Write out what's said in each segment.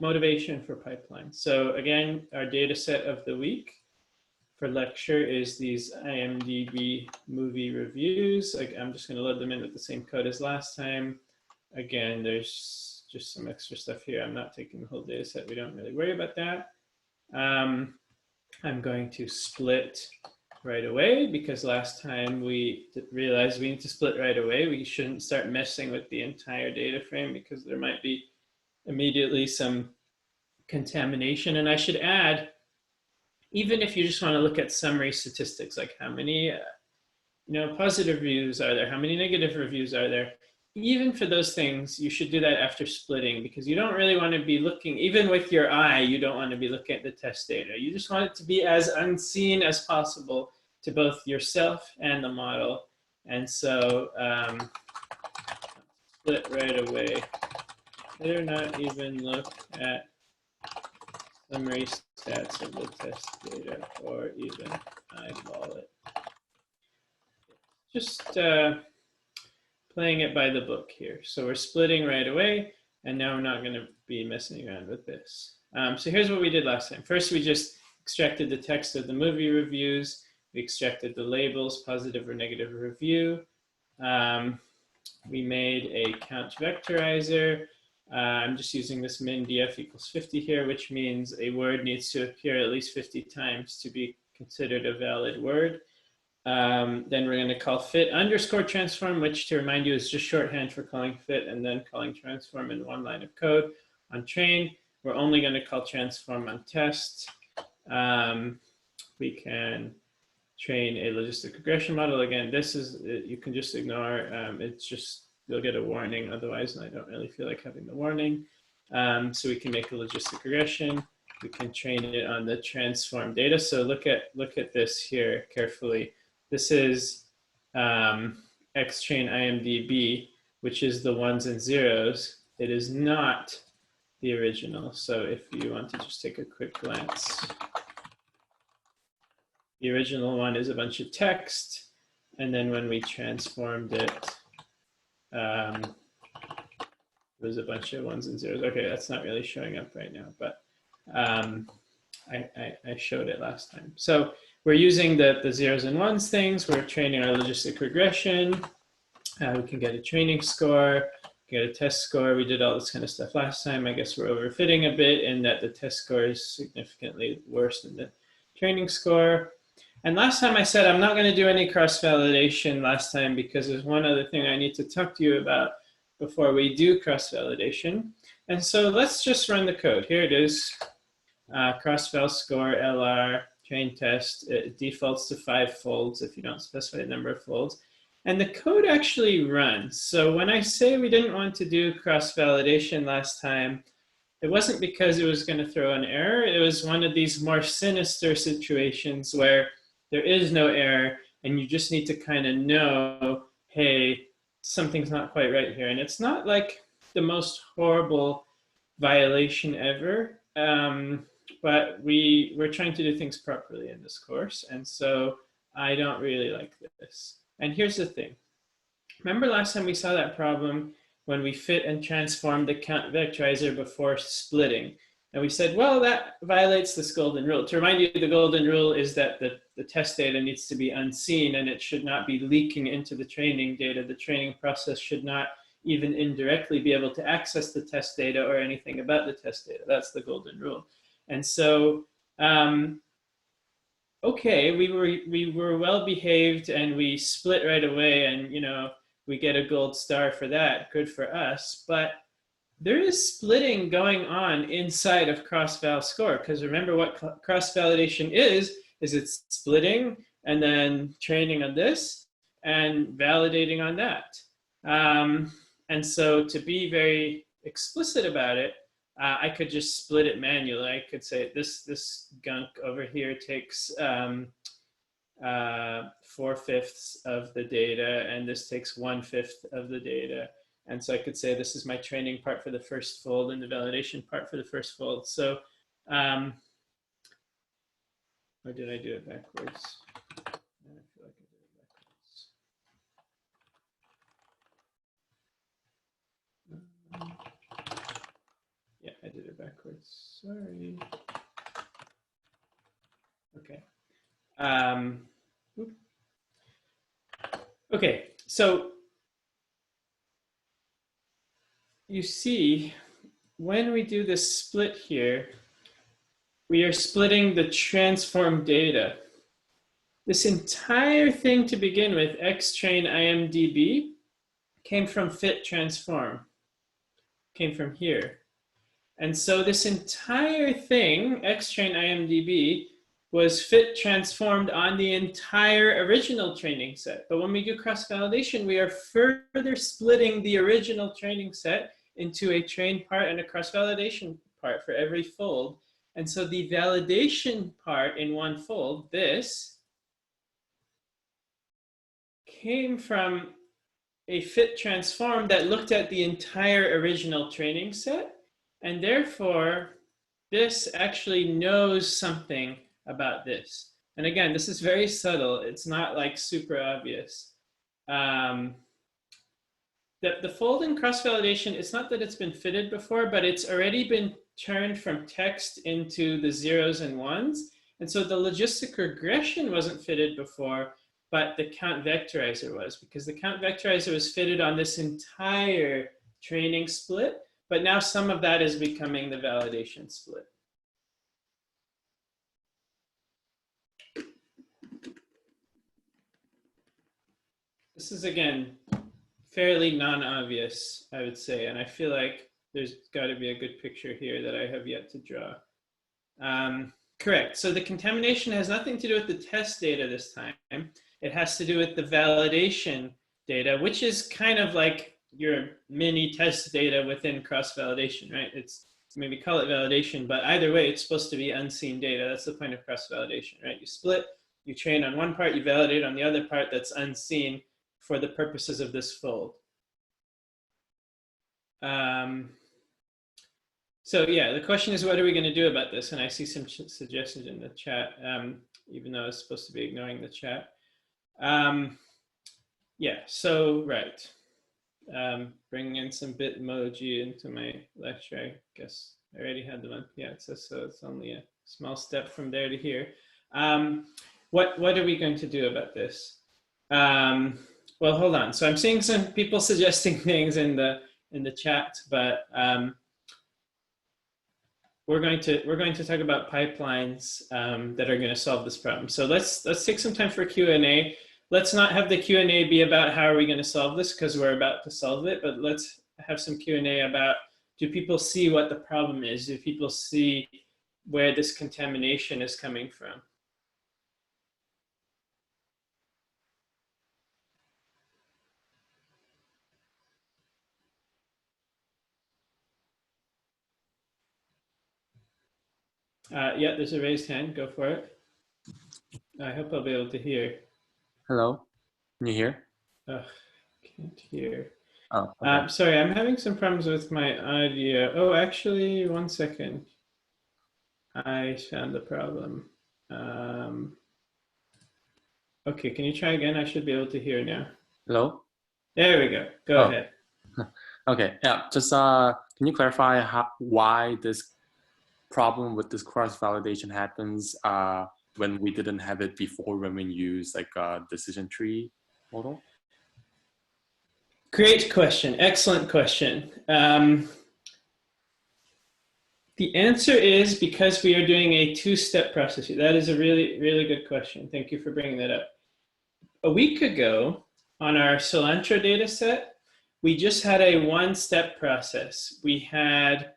motivation for pipeline. So again, our data set of the week for lecture is these IMDb movie reviews. I'm just going to load them in with the same code as last time. Again, there's just some extra stuff here. I'm not taking the whole data set. We don't really worry about that. I'm going to split right away because last time we realized we need to split right away. We shouldn't start messing with the entire data frame because there might be immediately some contamination. And I should add, even if you just want to look at summary statistics, like how many positive reviews are there, how many negative reviews are there, even for those things, you should do that after splitting because you don't really want to be looking, even with your eye, you don't want to be looking at the test data. You just want it to be as unseen as possible to both yourself and the model. And so split right away. Better not even look at summary stats of the test data or even eyeball it. Just playing it by the book here. So we're splitting right away, and now we're not going to be messing around with this. So here's what we did last time. First, we just extracted the text of the movie reviews. We extracted the labels, positive or negative review. We made a count vectorizer. I'm just using this min df equals 50 here, which means a word needs to appear at least 50 times to be considered a valid word. Then we're going to call fit underscore transform, which, to remind you, is just shorthand for calling fit and then calling transform in one line of code. On train, we're only going to call transform on test. We can train a logistic regression model. Again, this is, you can just ignore. It's just, you'll get a warning otherwise, and I don't really feel like having the warning. So we can make a logistic regression. We can train it on the transform data. So look at this here carefully. This is XTrain IMDb, which is the ones and zeros. It is not the original. So if you want to just take a quick glance, the original one is a bunch of text. And then when we transformed it, there was a bunch of ones and zeros. Okay, that's not really showing up right now, but I showed it last time. So we're using the zeros and ones things. We're training our logistic regression. We can get a training score, get a test score. We did all this kind of stuff last time. I guess we're overfitting a bit in that the test score is significantly worse than the training score. And last time I said I'm not going to do any cross-validation last time because there's one other thing I need to talk to you about before we do cross-validation. And so let's just run the code. Here it is, cross-val score, LR, train test. It defaults to 5 folds if you don't specify the number of folds. And the code actually runs. So when I say we didn't want to do cross-validation last time, it wasn't because it was going to throw an error. It was one of these more sinister situations where there is no error and you just need to kind of know, hey, something's not quite right here. And it's not like the most horrible violation ever, but we're trying to do things properly in this course. And so I don't really like this. And here's the thing. Remember last time we saw that problem when we fit and transformed the count vectorizer before splitting? And we said, well, that violates this golden rule. To remind you, the golden rule is that the test data needs to be unseen and it should not be leaking into the training data. The training process should not even indirectly be able to access the test data or anything about the test data. That's the golden rule. And so, okay, we were well behaved and we split right away and, you know, we get a gold star for that. Good for us. But there is splitting going on inside of cross-val score, because remember what cross-validation is it's splitting and then training on this and validating on that. And so to be very explicit about it, I could just split it manually. I could say this gunk over here takes 4/5 of the data, and this takes 1/5 of the data. And so I could say this is my training part for the first fold and the validation part for the first fold. So, or did I do it backwards? I feel like I did it backwards. Yeah, I did it backwards. backwards. Sorry. Okay. Okay, so you see, when we do this split here, we are splitting the transform data. This entire thing to begin with, xtrain IMDb, came from fit transform, came from here. And so this entire thing, xtrain IMDb, was fit transformed on the entire original training set. But when we do cross-validation, we are further splitting the original training set into a train part and a cross-validation part for every fold. And so the validation part in one fold, this, came from a fit transform that looked at the entire original training set. And therefore, this actually knows something about this. And again, this is very subtle. It's not like super obvious. The fold and cross-validation, it's not that it's been fitted before, but it's already been turned from text into the zeros and ones. And so the logistic regression wasn't fitted before, but the count vectorizer was, because the count vectorizer was fitted on this entire training split, but now some of that is becoming the validation split. This is, again, fairly non-obvious, I would say, and I feel like there's got to be a good picture here that I have yet to draw. Correct. So the contamination has nothing to do with the test data this time. It has to do with the validation data, which is kind of like your mini test data within cross-validation, right? It's maybe call it validation, but either way, it's supposed to be unseen data. That's the point of cross-validation, right? You split, you train on one part, you validate on the other part that's unseen for the purposes of this fold. So yeah, the question is, what are we going to do about this? And I see some suggestions in the chat, even though I was supposed to be ignoring the chat. Yeah, so right. Bringing in some Bitmoji into my lecture. I guess I already had them on. Yeah, it says so. It's only a small step from there to here. What are we going to do about this? Well, hold on. So I'm seeing some people suggesting things in the chat, but we're going to talk about pipelines that are going to solve this problem. So let's take some time for Q&A. Let's not have the Q&A be about how are we going to solve this, because we're about to solve it, but let's have some Q&A about, do people see what the problem is? Do people see where this contamination is coming from? Yeah, there's a raised hand. Go for it. I hope I'll be able to hear. Hello, can you hear? Can't hear. Oh, okay. Sorry, I'm having some problems with my audio. Oh, actually, one second. I found the problem. Okay, can you try again? I should be able to hear now. Hello? There we go. Go ahead. Okay, yeah, just can you clarify why this problem with this cross-validation happens when we didn't have it before, when we use like a decision tree model? Great question. Excellent question. The answer is because we are doing a two-step process. That is a really, really good question. Thank you for bringing that up. A week ago, on our Cilantro data set, we just had a one-step process. We had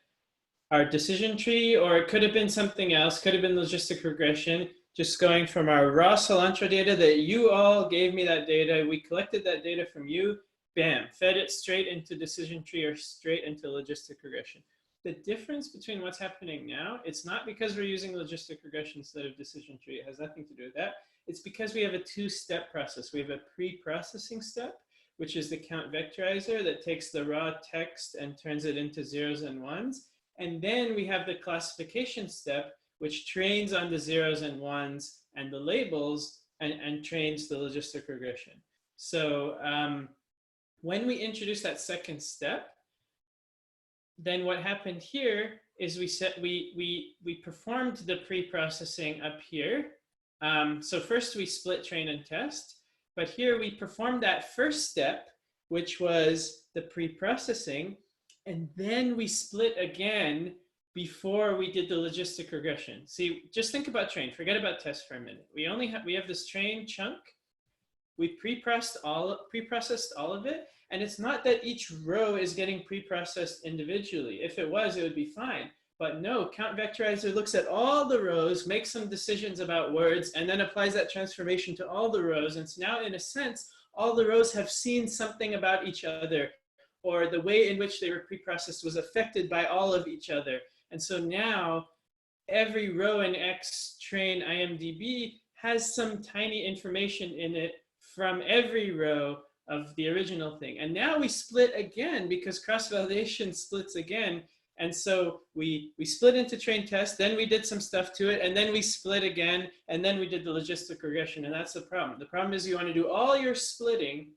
our decision tree, or it could have been something else, could have been logistic regression, just going from our raw Cilantro data that you all gave me that data. We collected that data from you, bam, fed it straight into decision tree or straight into logistic regression. The difference between what's happening now, it's not because we're using logistic regression instead of decision tree. It has nothing to do with that. It's because we have a two-step process. We have a pre-processing step, which is the count vectorizer that takes the raw text and turns it into zeros and ones. And then we have the classification step, which trains on the zeros and ones and the labels and trains the logistic regression. So when we introduce that second step, then what happened here is we performed the pre-processing up here. So first we split, train, and test. But here we performed that first step, which was the pre-processing, and then we split again before we did the logistic regression. See, just think about train. Forget about test for a minute. We have this train chunk. We pre-processed all of it, and it's not that each row is getting pre-processed individually. If it was, it would be fine. But no, Count Vectorizer looks at all the rows, makes some decisions about words, and then applies that transformation to all the rows. And so now, in a sense, all the rows have seen something about each other, or the way in which they were pre-processed was affected by all of each other. And so now, every row in X train IMDb has some tiny information in it from every row of the original thing. And now we split again because cross-validation splits again. And so we split into train test, then we did some stuff to it, and then we split again, and then we did the logistic regression. And that's the problem. The problem is you want to do all your splitting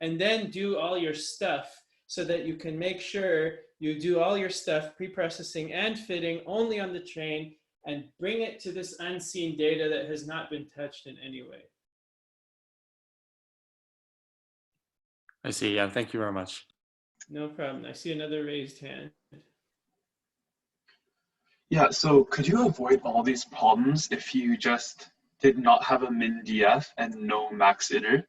and then do all your stuff so that you can make sure you do all your stuff, pre-processing and fitting, only on the train, and bring it to this unseen data that has not been touched in any way. I see. Yeah, thank you very much. No problem. I see another raised hand. Yeah, so could you avoid all these problems if you just did not have a min df and no max iter?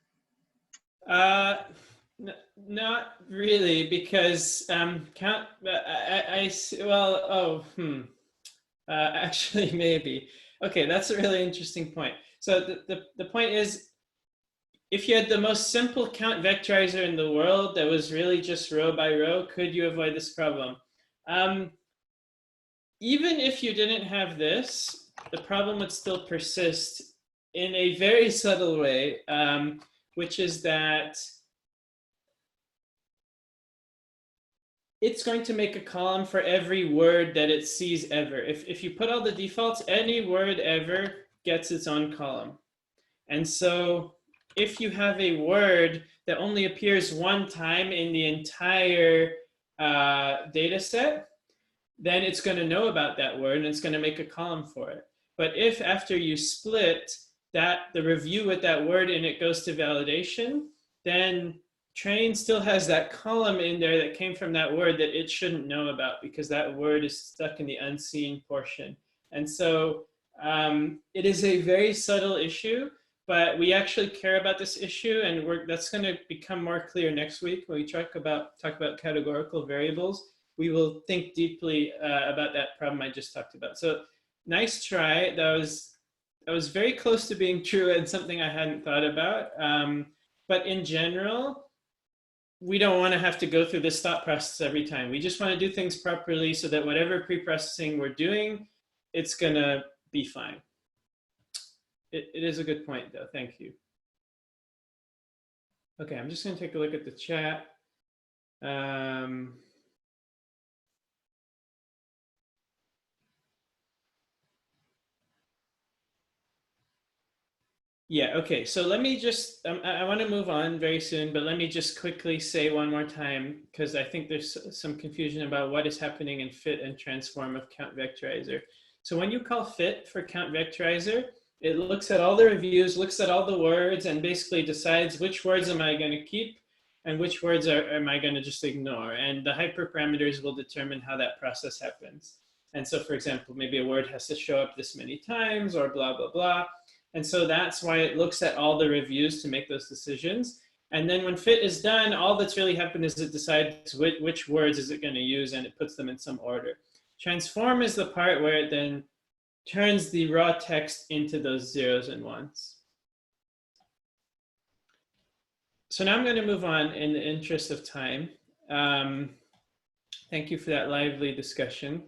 Not really, because actually maybe. Okay, that's a really interesting point. So the point is, if you had the most simple count vectorizer in the world that was really just row by row, could you avoid this problem? Even if you didn't have this, the problem would still persist in a very subtle way, which is that it's going to make a column for every word that it sees ever. If you put all the defaults, any word ever gets its own column. And so if you have a word that only appears one time in the entire data set, then it's going to know about that word and it's going to make a column for it. But if after you split the review with that word and it goes to validation, then train still has that column in there that came from that word that it shouldn't know about because that word is stuck in the unseen portion. And so it is a very subtle issue, but we actually care about this issue, and that's going to become more clear next week when we talk about categorical variables. We will think deeply about that problem I just talked about. So nice try. That was very close to being true and something I hadn't thought about. But in general, we don't want to have to go through this thought process every time. We just want to do things properly so that whatever pre-processing we're doing, it's going to be fine. It is a good point, though. Thank you. Okay, I'm just going to take a look at the chat. Yeah, okay, so let me just, I want to move on very soon, but let me just quickly say one more time, because I think there's some confusion about what is happening in fit and transform of count vectorizer. So when you call fit for count vectorizer, it looks at all the reviews, looks at all the words, and basically decides which words am I going to keep and which words am I going to just ignore. And the hyperparameters will determine how that process happens. And so, for example, maybe a word has to show up this many times or blah, blah, blah. And so that's why it looks at all the reviews to make those decisions. And then when fit is done, all that's really happened is it decides which words is it going to use, and it puts them in some order. Transform is the part where it then turns the raw text into those zeros and ones. So now I'm going to move on in the interest of time. Thank you for that lively discussion.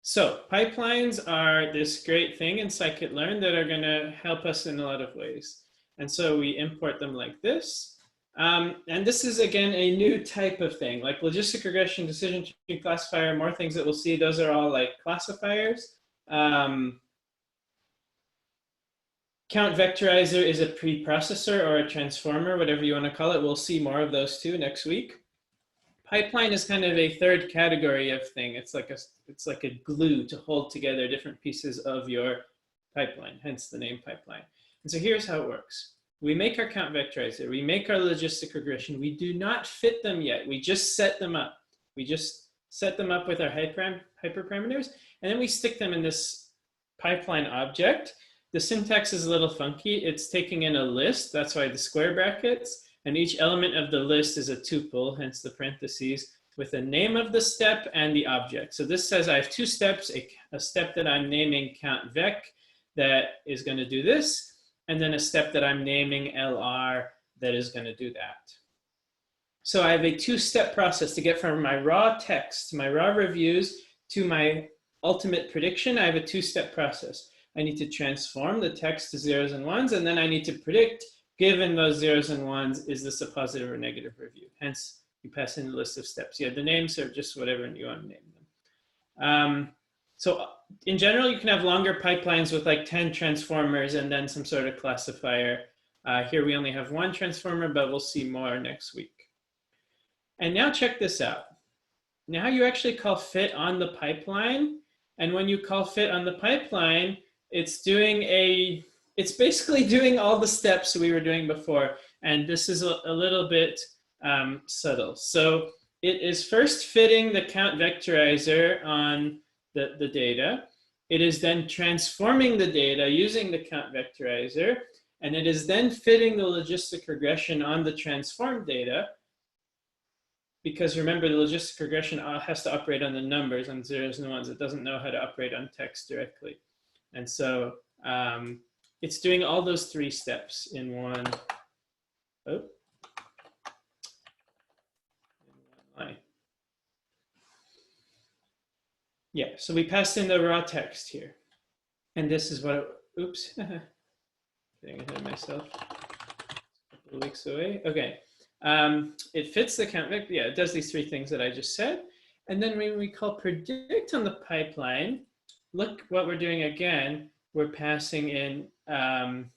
So pipelines are this great thing in scikit-learn that are going to help us in a lot of ways. And so we import them like this. And this is, again, a new type of thing, like logistic regression, decision tree classifier, more things that we'll see. Those are all like classifiers. Count vectorizer is a preprocessor or a transformer, whatever you want to call it. We'll see more of those too next week. pipeline is kind of a third category of thing. It's like a glue to hold together different pieces of your pipeline, hence the name pipeline. And so here's how it works. We make our count vectorizer, we make our logistic regression. We do not fit them yet. We just set them up. We just set them up with our hyperparameters, and then we stick them in this pipeline object. The syntax is a little funky. It's taking in a list. That's why the square brackets. And each element of the list is a tuple, hence the parentheses, with the name of the step and the object. So this says I have two steps, a step that I'm naming countVec that is going to do this, and then a step that I'm naming LR that is going to do that. So I have a two-step process to get from my raw text, my raw reviews, to my ultimate prediction. I have a two-step process. I need to transform the text to zeros and ones, and then I need to predict, given those zeros and ones, is this a positive or negative review? Hence, you pass in the list of steps. Yeah, the names are just whatever you want to name them. So in general, you can have longer pipelines with like 10 transformers and then some sort of classifier. Here we only have one transformer, but we'll see more next week. And now check this out. Now you actually call fit on the pipeline. And when you call fit on the pipeline, it's basically doing all the steps we were doing before. And this is a little bit subtle. So it is first fitting the count vectorizer on the data. It is then transforming the data using the count vectorizer. And it is then fitting the logistic regression on the transformed data. Because remember, the logistic regression has to operate on the numbers, on zeros and ones. It doesn't know how to operate on text directly. And so it's doing all those three steps in one line. Yeah, so we passed in the raw text here. And this is what, oops, getting ahead of myself. A couple of weeks away. Okay. It fits the count vector. Yeah, it does these three things that I just said. And then when we call predict on the pipeline, look what we're doing again. We're passing in the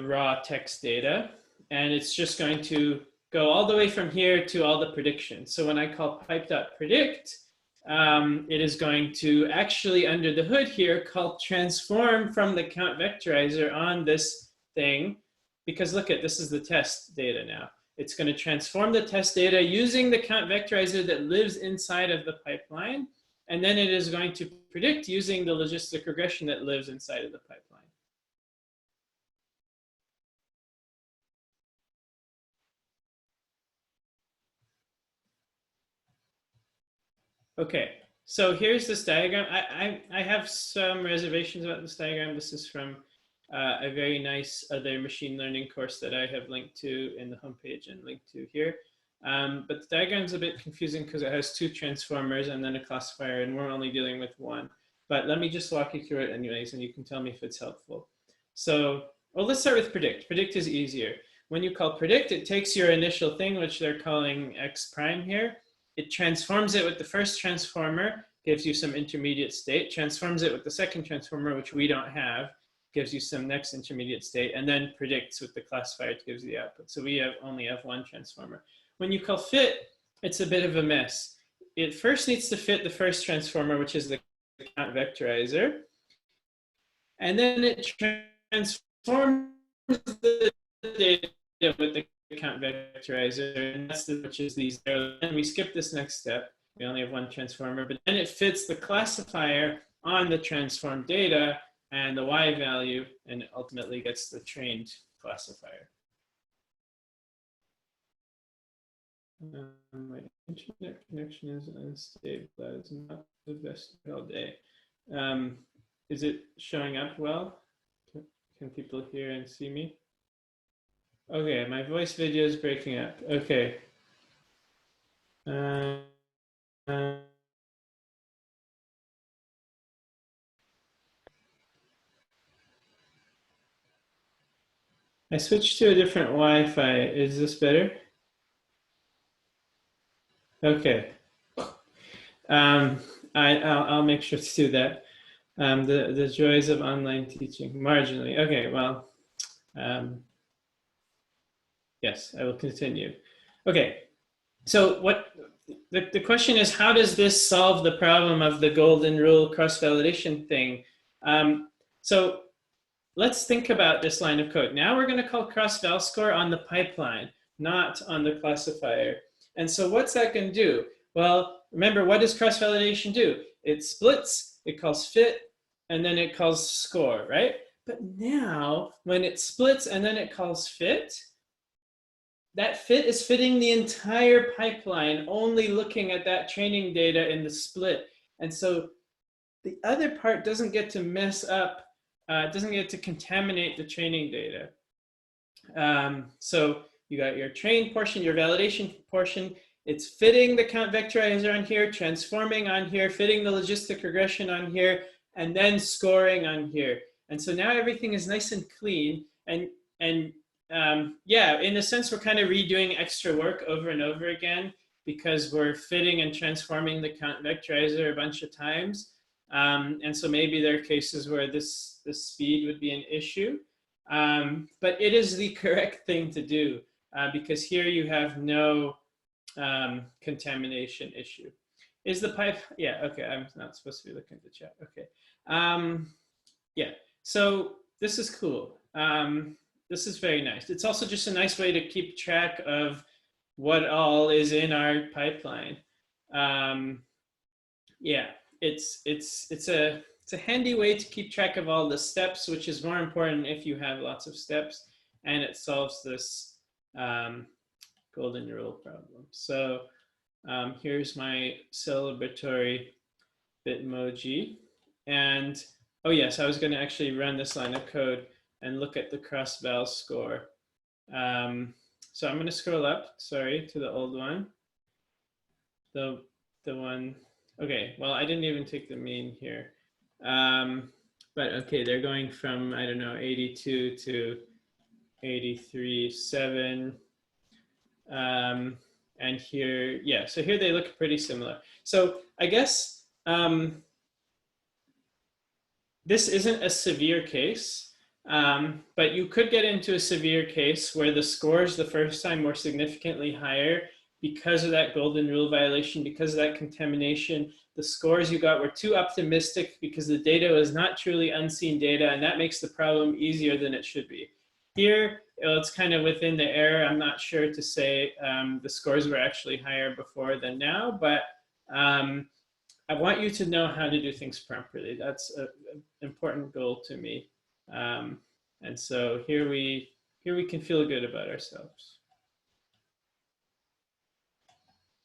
raw text data, and it's just going to go all the way from here to all the predictions. So when I call pipe.predict, it is going to actually, under the hood here, call transform from the count vectorizer on this thing. Because look at, this is the test data now. It's going to transform the test data using the count vectorizer that lives inside of the pipeline. And then it is going to predict using the logistic regression that lives inside of the pipeline. Okay, so here's this diagram. I have some reservations about this diagram. This is from a very nice other machine learning course that I have linked to in the homepage and linked to here. But the diagram's a bit confusing because it has two transformers and then a classifier, and we're only dealing with one. But let me just walk you through it anyways, and you can tell me if it's helpful. So, well, let's start with predict. Predict is easier. When you call predict, it takes your initial thing, which they're calling x prime here. It transforms it with the first transformer, gives you some intermediate state, transforms it with the second transformer, which we don't have, gives you some next intermediate state, and then predicts with the classifier, it gives you the output. So we only have one transformer. When you call fit, it's a bit of a mess. It first needs to fit the first transformer, which is the count vectorizer. And then it transforms the data with the count vectorizer, and that's which is these zeros. And we skip this next step. We only have one transformer, but then it fits the classifier on the transformed data and the y value, and ultimately gets the trained classifier. My internet connection is unstable. That is not the best all day. Is it showing up well? Can people hear and see me? Okay, my voice video is breaking up. Okay. I switched to a different Wi-Fi. Is this better? Okay. I'll make sure to do that. The joys of online teaching, marginally. Okay, well, yes, I will continue. Okay, So what the question is, how does this solve the problem of the golden rule cross-validation thing? So let's think about this line of code. Now we're going to call cross-val score on the pipeline, not on the classifier. And so what's that going to do? Well, remember, what does cross-validation do? It splits, it calls fit, and then it calls score, right? But now, when it splits and then it calls fit, that fit is fitting the entire pipeline, only looking at that training data in the split. And so the other part doesn't get to mess up, doesn't get to contaminate the training data. So you got your train portion, your validation portion. It's fitting the count vectorizer on here, transforming on here, fitting the logistic regression on here, and then scoring on here. And so now everything is nice and clean. And yeah, in a sense, we're kind of redoing extra work over and over again because we're fitting and transforming the count vectorizer a bunch of times. And so maybe there are cases where this speed would be an issue. But it is the correct thing to do because here you have no contamination issue. Is the pipe? Yeah, okay, I'm not supposed to be looking at the chat. Okay. Yeah, so this is cool. This is very nice. It's also just a nice way to keep track of what all is in our pipeline. Yeah, it's a handy way to keep track of all the steps, which is more important if you have lots of steps, and it solves this golden rule problem. So here's my celebratory Bitmoji. And oh yes, I was going to actually run this line of code and look at the cross-val score. So I'm going to scroll up, sorry, to the old one. The one, okay, well, I didn't even take the mean here. But okay, they're going from, I don't know, 82 to 83.7. And here, yeah, so here they look pretty similar. So I guess this isn't a severe case, but you could get into a severe case where the scores the first time were significantly higher because of that golden rule violation, because of that contamination. The scores you got were too optimistic because the data was not truly unseen data, and that makes the problem easier than it should be. Here, it's kind of within the error. I'm not sure to say the scores were actually higher before than now, but I want you to know how to do things properly. That's an important goal to me. And so here we can feel good about ourselves.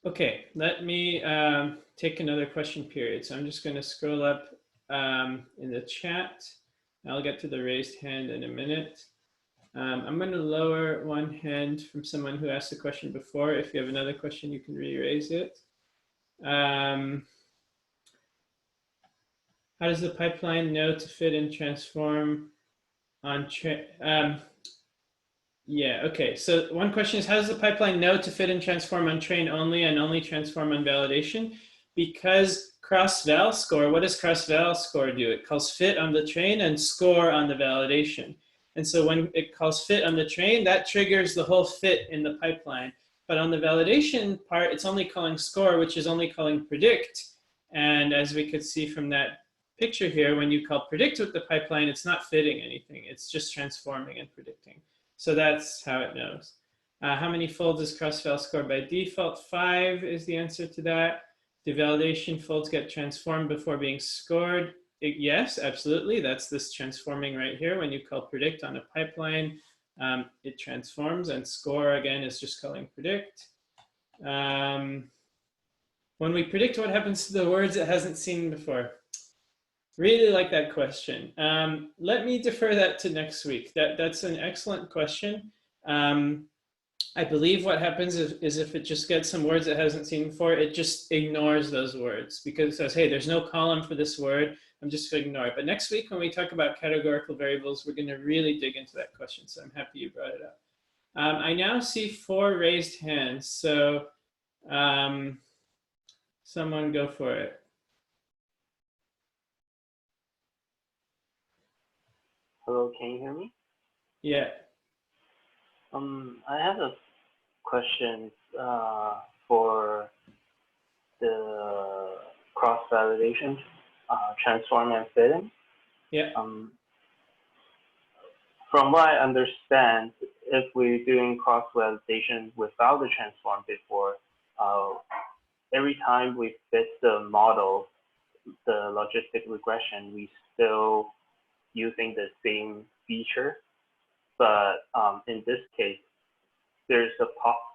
Okay, let me take another question period. So I'm just going to scroll up in the chat. I'll get to the raised hand in a minute. I'm going to lower one hand from someone who asked the question before. If you have another question, you can re-raise it. How does the pipeline know to fit and transform on yeah, okay. So one question is, how does the pipeline know to fit and transform on train only and only transform on validation? Because cross-val score, what does cross-val score do? It calls fit on the train and score on the validation. And so when it calls fit on the train, that triggers the whole fit in the pipeline. But on the validation part, it's only calling score, which is only calling predict. And as we could see from that picture here, when you call predict with the pipeline, it's not fitting anything. It's just transforming and predicting. So that's how it knows. How many folds is cross-val score by default? 5 is the answer to that. Do validation folds get transformed before being scored? Yes, absolutely. That's this transforming right here. When you call predict on a pipeline, it transforms, and score again is just calling predict. When we predict, what happens to the words it hasn't seen before? Really like that question. Let me defer that to next week. That's an excellent question. I believe what happens is if it just gets some words it hasn't seen before, it just ignores those words because it says, hey, there's no column for this word. I'm just going to ignore it. But next week, when we talk about categorical variables, we're going to really dig into that question. So I'm happy you brought it up. I now see 4 raised hands. So someone go for it. Hello, can you hear me? Yeah. I have a question. for the cross-validation, transform and fitting. Yeah. From what I understand, if we're doing cross-validation without the transform before, every time we fit the model, the logistic regression, we still using the same feature. But in this case, there's a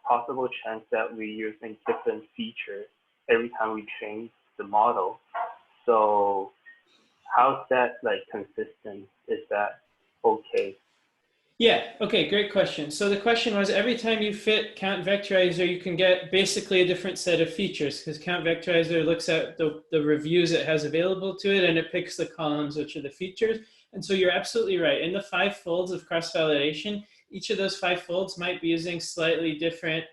possible chance that we're using different features every time we train the model. So how's that like consistent? Is that okay? Yeah, okay, great question. So the question was, every time you fit Count Vectorizer, you can get basically a different set of features, because Count Vectorizer looks at the reviews it has available to it, and it picks the columns, which are the features. And so you're absolutely right. In the 5 folds of cross-validation, each of those 5 folds might be using slightly different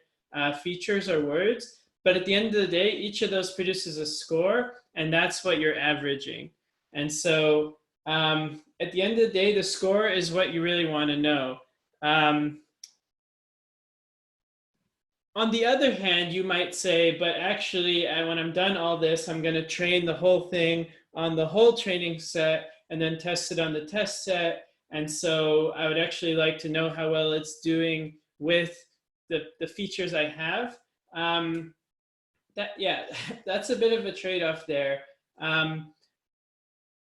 features or words. But at the end of the day, each of those produces a score, and that's what you're averaging. And so at the end of the day, the score is what you really want to know. On the other hand, you might say, but actually, when I'm done all this, I'm going to train the whole thing on the whole training set and then test it on the test set. And so I would actually like to know how well it's doing with the features I have. Yeah, that's a bit of a trade-off there.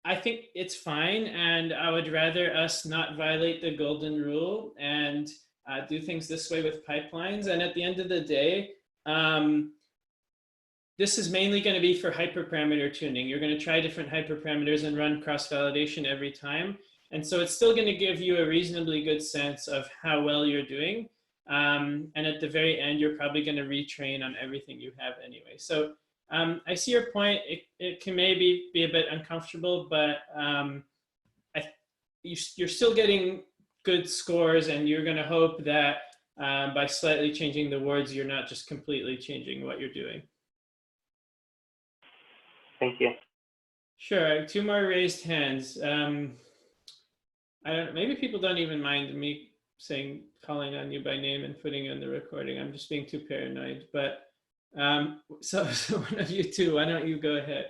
I think it's fine, and I would rather us not violate the golden rule and do things this way with pipelines. And at the end of the day, this is mainly going to be for hyperparameter tuning. You're going to try different hyperparameters and run cross-validation every time. And so it's still going to give you a reasonably good sense of how well you're doing. And at the very end, you're probably going to retrain on everything you have anyway. So I see your point. It can maybe be a bit uncomfortable, but you're still getting good scores, and you're going to hope that by slightly changing the words, you're not just completely changing what you're doing. Thank you. Sure. I have 2 more raised hands. I don't. Maybe people don't even mind me calling on you by name and putting you in the recording. I'm just being too paranoid. But so one of you two, why don't you go ahead?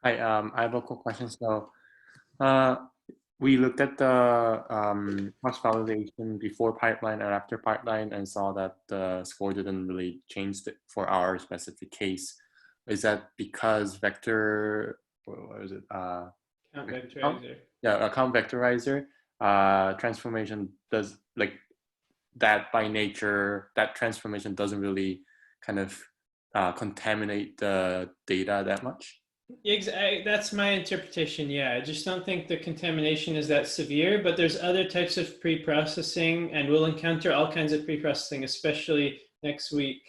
Hi. I have a quick question. So we looked at the cross-validation before pipeline and after pipeline and saw that the score didn't really change for our specific case. Is that because vector, what is it? Count Vectorizer. Yeah, Count Vectorizer transformation does, like, that by nature, that transformation doesn't really kind of contaminate the data that much? Exactly. That's my interpretation. Yeah, I just don't think the contamination is that severe, but there's other types of pre-processing, and we'll encounter all kinds of pre-processing, especially next week.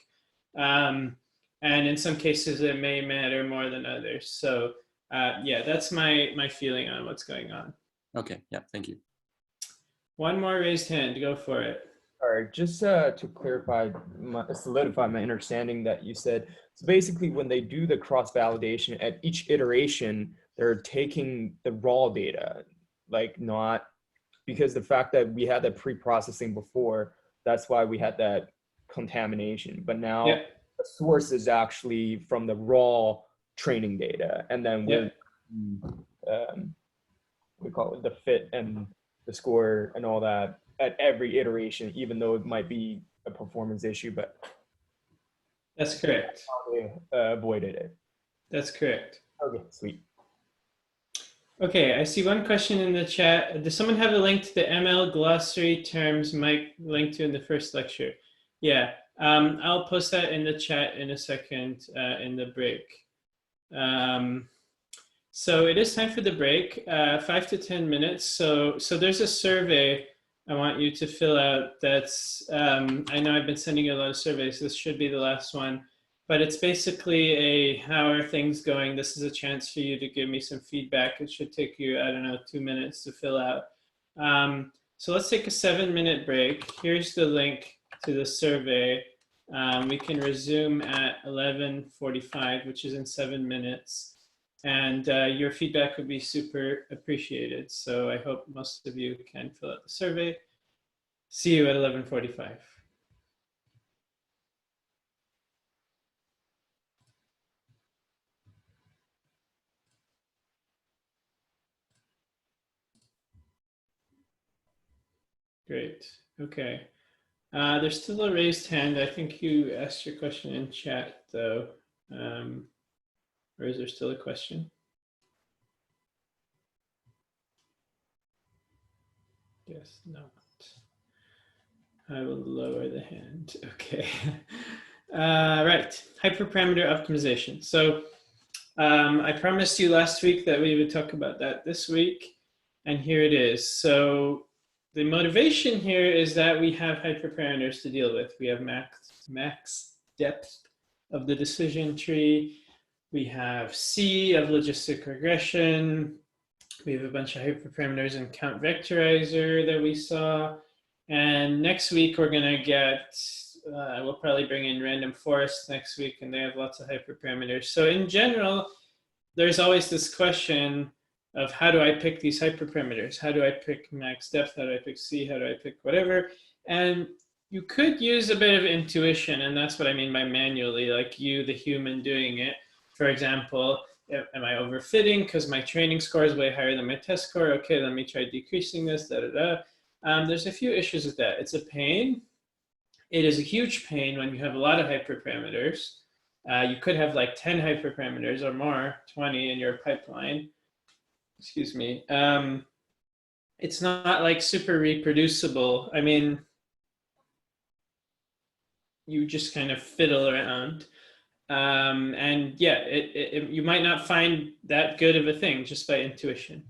And in some cases, it may matter more than others. So yeah, that's my feeling on what's going on. Okay, yeah, thank you. One more raised hand, go for it. All right, just to solidify my understanding that you said, so basically when they do the cross-validation at each iteration, they're taking the raw data, like not, because the fact that we had that pre-processing before, that's why we had that contamination. But now the source is actually from the raw training data, and then we call it the fit and the score and all that at every iteration, even though it might be a performance issue, but that's correct. They avoided it. That's correct. Okay, sweet. Okay, I see one question in the chat. Does someone have a link to the ML glossary terms Mike linked to in the first lecture? Yeah, I'll post that in the chat in a second in the break. So it is time for the break, 5 to 10 minutes. So there's a survey I want you to fill out. That's, I know I've been sending you a lot of surveys. This should be the last one, but it's basically a, how are things going? This is a chance for you to give me some feedback. It should take you, I don't know, 2 minutes to fill out. So let's take a 7-minute break. Here's the link to the survey. We can resume at 11:45, which is in 7 minutes. And your feedback would be super appreciated. So I hope most of you can fill out the survey. See you at 11:45. Great. Okay. There's still a raised hand. I think you asked your question in chat, though. Or is there still a question? Guess not. I will lower the hand. Okay. Right. Hyperparameter optimization. So I promised you last week that we would talk about that this week, and here it is. So the motivation here is that we have hyperparameters to deal with. We have max depth of the decision tree. We have C of logistic regression. We have a bunch of hyperparameters in count vectorizer that we saw. And next week we're going to get, we'll probably bring in random forest next week, and they have lots of hyperparameters. So in general, there's always this question of how do I pick these hyperparameters? How do I pick max depth? How do I pick C? How do I pick whatever? And you could use a bit of intuition, and that's what I mean by manually, like you, the human, doing it. For example, am I overfitting because my training score is way higher than my test score? Okay, let me try decreasing this, There's a few issues with that. It's a pain. It is a huge pain when you have a lot of hyperparameters. You could have like 10 hyperparameters or more, 20 in your pipeline. Excuse me. It's not like super reproducible. I mean, you just kind of fiddle around. And yeah, you might not find that good of a thing just by intuition.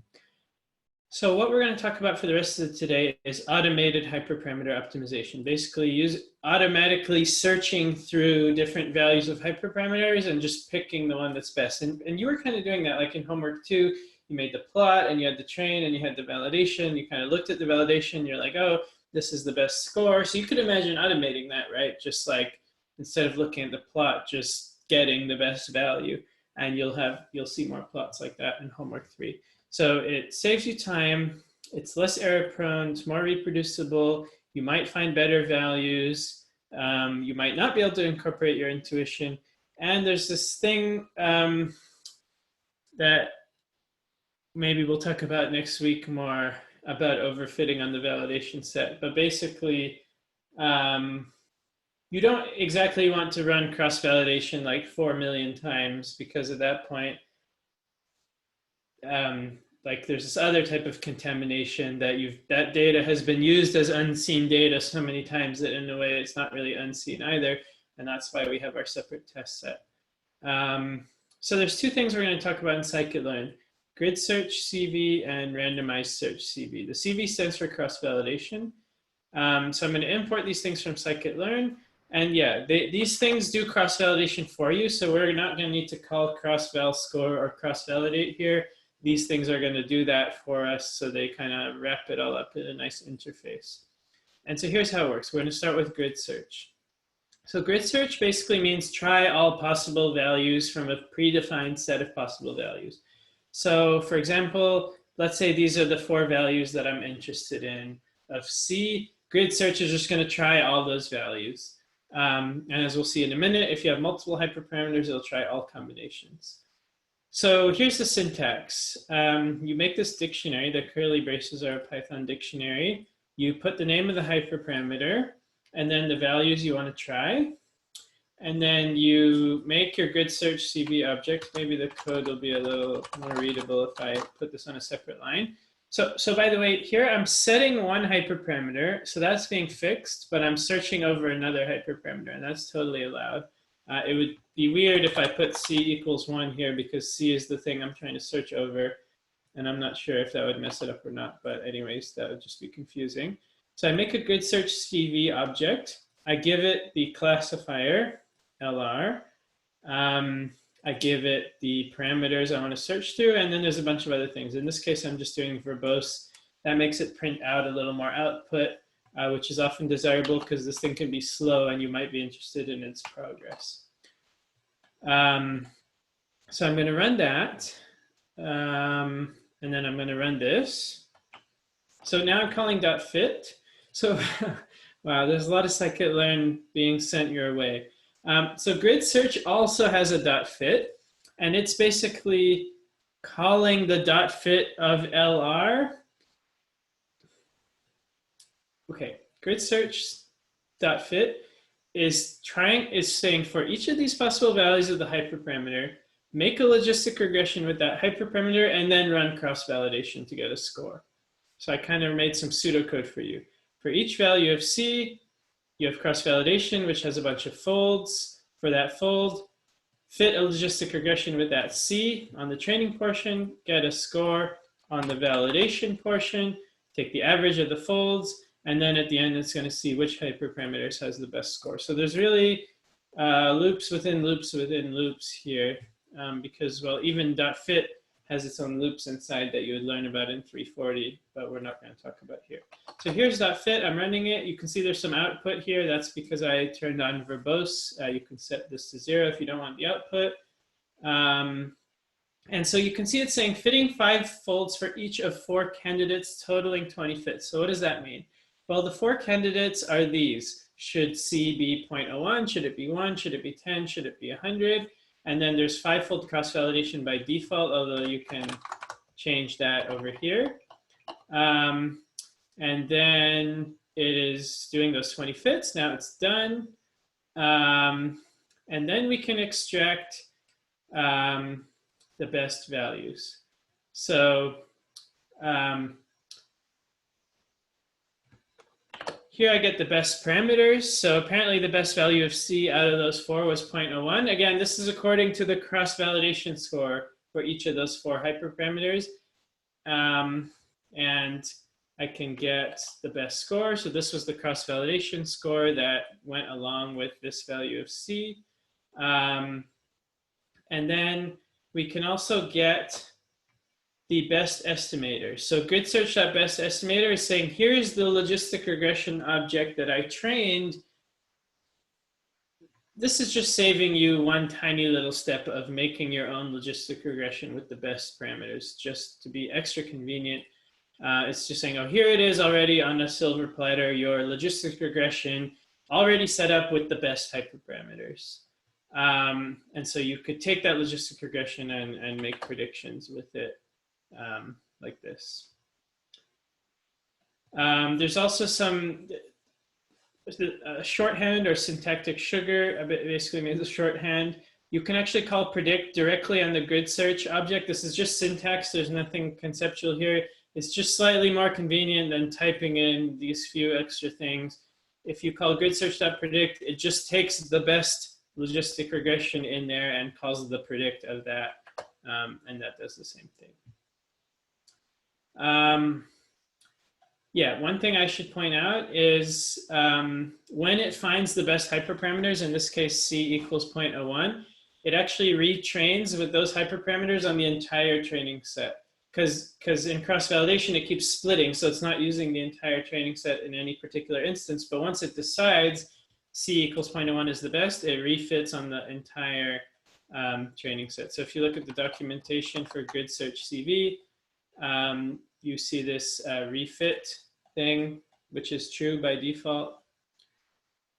So what we're going to talk about for the rest of today is automated hyperparameter optimization. Basically, automatically searching through different values of hyperparameters and just picking the one that's best. And you were kind of doing that, like in homework 2, you made the plot and you had the train and you had the validation. You kind of looked at the validation. You're like, oh, this is the best score. So you could imagine automating that, right? Just like instead of looking at the plot, just getting the best value. And you'll see more plots like that in homework 3. So it saves you time, it's less error prone, it's more reproducible, you might find better values, you might not be able to incorporate your intuition. And there's this thing that maybe we'll talk about next week more about overfitting on the validation set. But basically, you don't exactly want to run cross-validation like 4 million times, because at that point, like there's this other type of contamination that data has been used as unseen data so many times that in a way it's not really unseen either. And that's why we have our separate test set. So there's 2 things we're going to talk about in scikit-learn: GridSearchCV and RandomizedSearchCV. The CV stands for cross-validation. So I'm going to import these things from scikit-learn. And yeah, these things do cross-validation for you. So we're not going to need to call cross-val score or cross-validate here. These things are going to do that for us. So they kind of wrap it all up in a nice interface. And so here's how it works. We're going to start with grid search. So grid search basically means try all possible values from a predefined set of possible values. So for example, let's say these are the 4 values that I'm interested in of C. Grid search is just going to try all those values. And as we'll see in a minute, if you have multiple hyperparameters, it'll try all combinations. So here's the syntax. You make this dictionary. The curly braces are a Python dictionary. You put the name of the hyperparameter and then the values you want to try. And then you make your GridSearchCV object. Maybe the code will be a little more readable if I put this on a separate line. So by the way, here I'm setting one hyperparameter. So that's being fixed, but I'm searching over another hyperparameter, and that's totally allowed. It would be weird if I put C equals 1 here, because C is the thing I'm trying to search over. And I'm not sure if that would mess it up or not. But anyways, that would just be confusing. So I make a GridSearchCV object. I give it the classifier, LR. I give it the parameters I want to search through, and then there's a bunch of other things. In this case, I'm just doing verbose. That makes it print out a little more output, which is often desirable because this thing can be slow and you might be interested in its progress. So I'm going to run that, and then I'm going to run this. So now I'm calling .fit. So wow, there's a lot of scikit-learn being sent your way. So grid search also has a .fit, and it's basically calling the .fit of LR Okay, GridSearch.fit is saying for each of these possible values of the hyperparameter, make a logistic regression with that hyperparameter and then run cross-validation to get a score. So I kind of made some pseudocode for you. For each value of C, you have cross-validation, which has a bunch of folds. For that fold, fit a logistic regression with that C on the training portion, get a score on the validation portion, take the average of the folds, and then at the end, it's going to see which hyperparameters has the best score. So there's really loops within loops within loops here, because, well, even .fit has its own loops inside that you would learn about in 340, but we're not going to talk about here. So here's .fit. I'm running it. You can see there's some output here. That's because I turned on verbose. You can set this to 0 if you don't want the output. And so you can see it's saying fitting 5 folds for each of 4 candidates, totaling 20 fits. So what does that mean? Well, the 4 candidates are these. Should C be 0.01? Should it be 1? Should it be 10? Should it be 100? And then there's 5-fold cross-validation by default, although you can change that over here. And then it is doing those 20 fits. Now it's done. And then we can extract the best values. So here I get the best parameters. So apparently the best value of C out of those 4 was 0.01. Again, this is according to the cross-validation score for each of those 4 hyperparameters. And I can get the best score. So this was the cross-validation score that went along with this value of C. And then we can also get the best estimator. So GridSearch.bestEstimator is saying, here's the logistic regression object that I trained. This is just saving you one tiny little step of making your own logistic regression with the best parameters, just to be extra convenient. It's just saying, oh, here it is already on a silver platter, your logistic regression already set up with the best hyperparameters. And so you could take that logistic regression and make predictions with it like this. There's also some shorthand or syntactic sugar, basically means a shorthand. You can actually call predict directly on the grid search object. This is just syntax. There's nothing conceptual here. It's just slightly more convenient than typing in these few extra things. If you call GridSearch.predict, it just takes the best logistic regression in there and calls the predict of that, and that does the same thing. Yeah, one thing I should point out is when it finds the best hyperparameters, in this case C equals 0.01, it actually retrains with those hyperparameters on the entire training set. Because in cross-validation, it keeps splitting, so it's not using the entire training set in any particular instance. But once it decides C equals 0.01 is the best, it refits on the entire training set. So if you look at the documentation for GridSearchCV, you see this refit thing, which is true by default.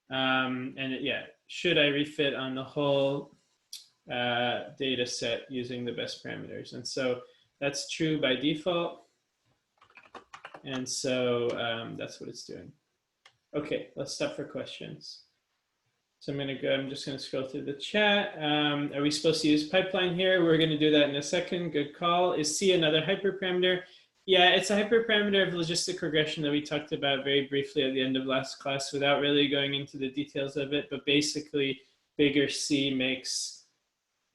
Yeah, should I refit on the whole data set using the best parameters? And so that's true by default. And so that's what it's doing. Okay, let's stop for questions. So I'm just gonna scroll through the chat. Are we supposed to use pipeline here? We're gonna do that in a second, good call. Is C another hyperparameter? Yeah, it's a hyperparameter of logistic regression that we talked about very briefly at the end of last class without really going into the details of it, but basically bigger C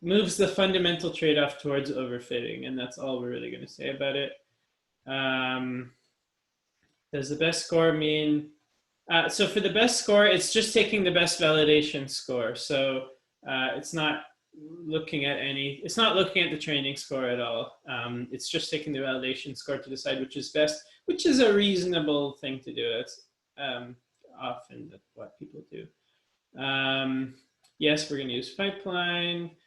moves the fundamental trade-off towards overfitting, and that's all we're really gonna say about it. Does the best score mean, so for the best score, it's just taking the best validation score. So it's not looking at the training score at all. It's just taking the validation score to decide which is best, which is a reasonable thing to do. That's often what people do. Yes, we're gonna use pipeline.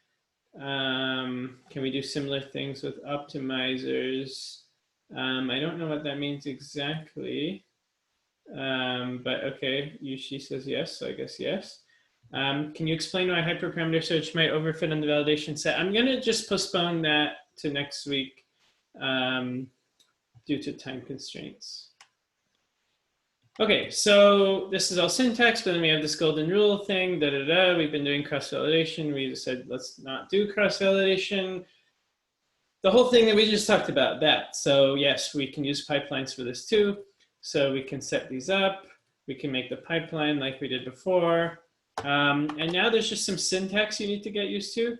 Can we do similar things with optimizers? I don't know what that means exactly. But okay, Yushi says yes, so I guess yes. Can you explain why hyperparameter search might overfit on the validation set? I'm gonna just postpone that to next week due to time constraints. Okay, so this is all syntax, but then we have this golden rule thing, We've been doing cross-validation. We said, let's not do cross-validation. The whole thing that we just talked about, that. So yes, we can use pipelines for this too. So we can set these up. We can make the pipeline like we did before. And now there's just some syntax you need to get used to.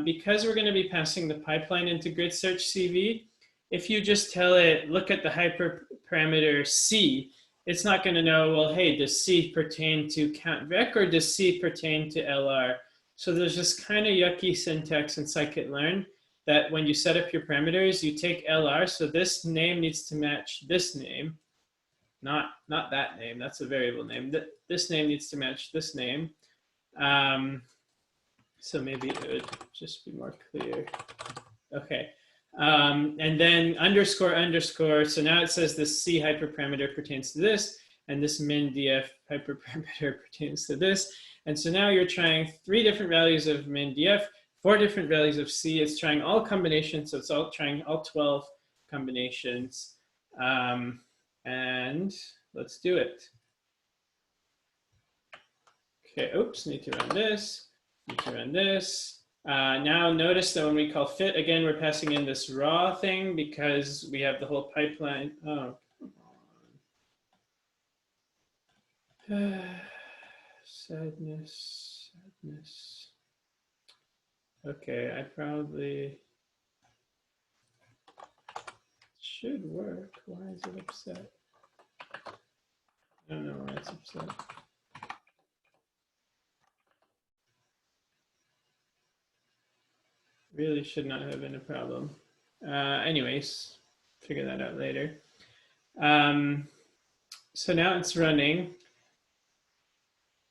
Because we're going to be passing the pipeline into GridSearchCV, if you just tell it, look at the hyperparameter C, it's not going to know, well, hey, does C pertain to countVec or does C pertain to LR? So there's this kind of yucky syntax in scikit-learn that when you set up your parameters, you take LR, so this name needs to match this name, not that name, that's a variable name. This name needs to match this name. So maybe it would just be more clear. Okay. And then underscore underscore. So now it says the C hyperparameter pertains to this, and this min df hyperparameter pertains to this. And so now you're trying 3 different values of min df, 4 different values of C. It's trying all combinations. So it's all trying all 12 combinations. And let's do it. Okay, oops, need to run this. Need to run this. Now notice that when we call fit, again, we're passing in this raw thing because we have the whole pipeline. Oh, come on. Sadness, sadness. Okay, I probably should work. Why is it upset? I don't know why it's upset. Really should not have been a problem. Anyways, figure that out later. So now it's running.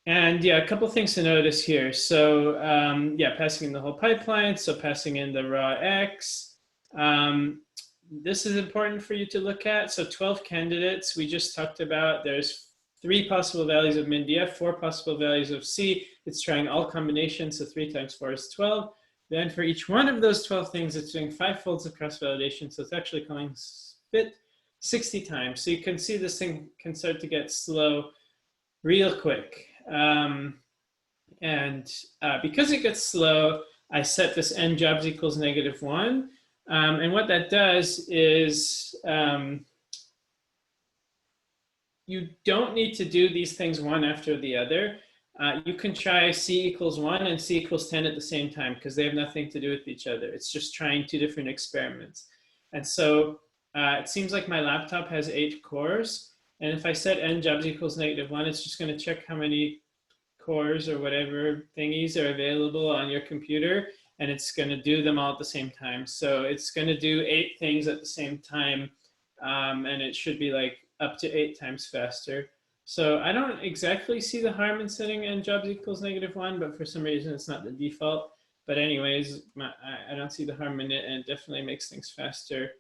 And yeah, a couple things to notice here. So yeah, passing in the whole pipeline. So passing in the raw X. This is important for you to look at. So 12 candidates we just talked about. There's 3 possible values of min df, 4 possible values of C. It's trying all combinations. So 3 times 4 is 12. Then for each one of those 12 things, it's doing 5 folds of cross-validation. So it's actually calling fit 60 times. So you can see this thing can start to get slow real quick. Because it gets slow, I set this n jobs equals -1. And what that does is you don't need to do these things one after the other. You can try C equals 1 and C equals 10 at the same time because they have nothing to do with each other. It's just trying 2 different experiments. And so it seems like my laptop has 8 cores. And if I set n jobs equals -1, it's just going to check how many cores or whatever thingies are available on your computer. And it's going to do them all at the same time. So it's going to do 8 things at the same time. And it should be like up to 8 times faster. So I don't exactly see the harm in setting n jobs equals -1, but for some reason it's not the default. But anyways, I don't see the harm in it, and it definitely makes things faster.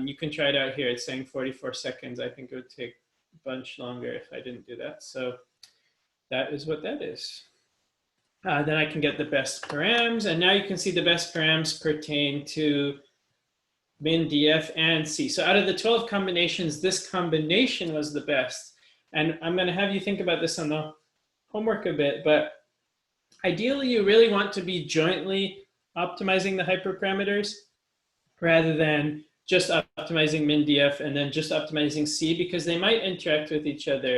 You can try it out here. It's saying 44 seconds. I think it would take a bunch longer if I didn't do that. So that is what that is. Then I can get the best params, and now you can see the best params pertain to min df and C. So out of the 12 combinations, this combination was the best. And I'm going to have you think about this on the homework a bit, but ideally you really want to be jointly optimizing the hyperparameters rather than just optimizing min df and then just optimizing C, because they might interact with each other.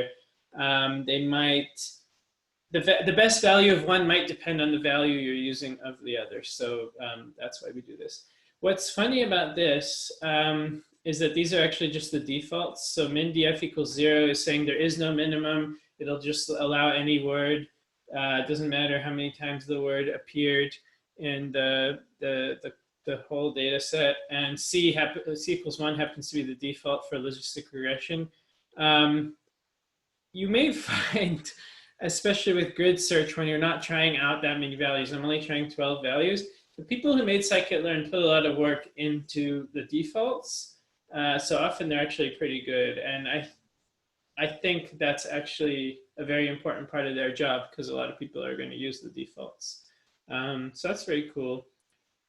They might, the best value of one might depend on the value you're using of the other. So that's why we do this. What's funny about this is that these are actually just the defaults. So min df equals 0 is saying there is no minimum. It'll just allow any word. It doesn't matter how many times the word appeared in the whole data set. And C equals 1 happens to be the default for logistic regression. You may find, especially with grid search, when you're not trying out that many values, I'm only trying 12 values, the people who made scikit-learn put a lot of work into the defaults. So often they're actually pretty good. And I think that's actually a very important part of their job because a lot of people are going to use the defaults. So that's very cool.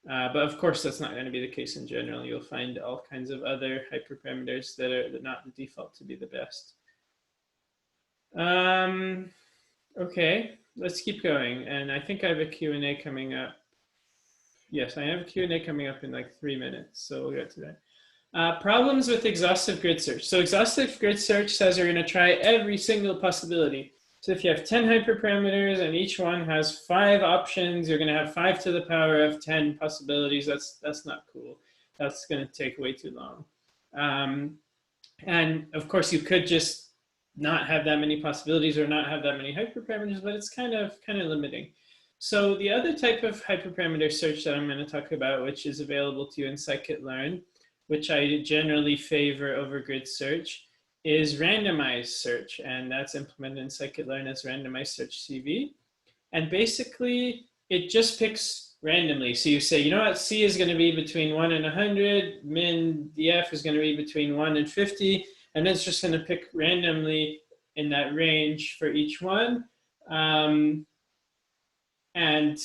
But of course, that's not going to be the case in general. You'll find all kinds of other hyperparameters that are not the default to be the best. Okay, let's keep going. And I think I have a Q&A coming up. Yes, I have a Q&A coming up in like 3 minutes, so we'll get to that. Problems with exhaustive grid search. So exhaustive grid search says you're going to try every single possibility. So if you have 10 hyperparameters and each one has 5 options, you're going to have 5 to the power of 10 possibilities. That's not cool. That's going to take way too long. And of course, you could just not have that many possibilities or not have that many hyperparameters, but it's kind of limiting. So the other type of hyperparameter search that I'm going to talk about, which is available to you in scikit-learn, which I generally favor over grid search, is randomized search. And that's implemented in scikit-learn as RandomizedSearchCV. And basically, it just picks randomly. So you say, you know what, C is going to be between 1 and 100, min df is going to be between 1 and 50, and it's just going to pick randomly in that range for each one. And